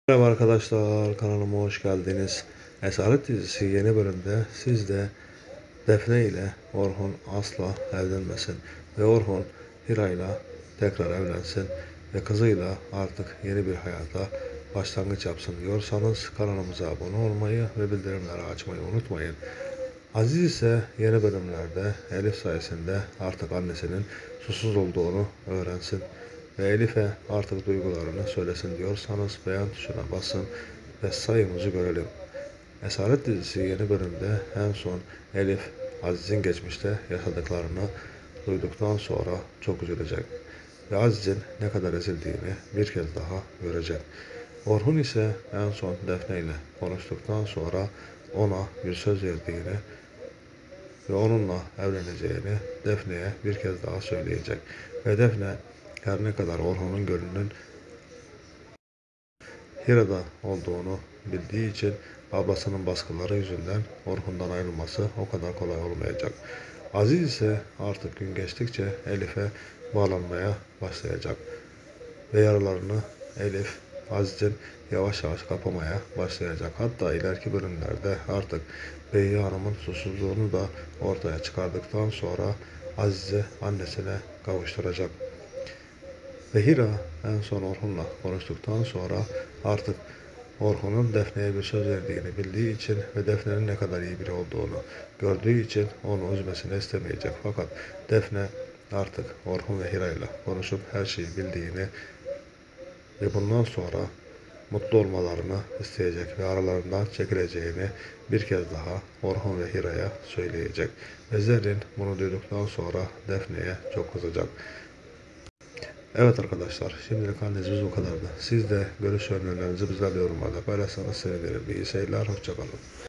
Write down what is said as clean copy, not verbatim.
Merhaba arkadaşlar, kanalıma hoş geldiniz. Esaret dizisi yeni bölümde siz de Defne ile Orhun asla evlenmesin ve Orhun Hira ile tekrar evlensin ve kızıyla artık yeni bir hayata başlangıç yapsın diyorsanız kanalımıza abone olmayı ve bildirimleri açmayı unutmayın. Aziz ise yeni bölümlerde Elif sayesinde artık annesinin susuz olduğunu öğrensin ve Elif'e artık duygularını söylesin diyorsanız beğen tuşuna basın ve sayımızı görelim. Esaret dizisi yeni bölümde en son Elif Aziz'in geçmişte yaşadıklarını duyduktan sonra çok üzülecek ve Aziz'in ne kadar ezildiğini bir kez daha görecek. Orhun ise en son Defne ile konuştuktan sonra ona bir söz verdiğini ve onunla evleneceğini Defne'ye bir kez daha söyleyecek. Ve Defne her ne kadar Orhun'un gönlünün Hira'da olduğunu bildiği için ablasının baskıları yüzünden Orhun'dan ayrılması o kadar kolay olmayacak. Aziz ise artık gün geçtikçe Elif'e bağlanmaya başlayacak. Ve yaralarını Elif, Aziz'in yavaş yavaş kapamaya başlayacak. Hatta ileriki bölümlerde artık Beyye Hanım'ın susuzluğunu da ortaya çıkardıktan sonra Aziz'i annesine kavuşturacak. Ve Hira en son Orhun'la konuştuktan sonra artık Orhun'un Defne'ye bir söz verdiğini bildiği için ve Defne'nin ne kadar iyi biri olduğunu gördüğü için onu üzmesini istemeyecek. Fakat Defne artık Orhun ve Hira ile konuşup her şeyi bildiğini ve bundan sonra mutlu olmalarını isteyecek ve aralarından çekileceğini bir kez daha Orhun ve Hira'ya söyleyecek. Ve Zerrin bunu duyduktan sonra Defne'ye çok kızacak. Evet arkadaşlar, şimdilik analizimiz bu kadardı. Siz de görüş ve önerilerinizi bizlerle yorumlarda paylaşsanız sevinirim. İyi seyirler, hoşçakalın.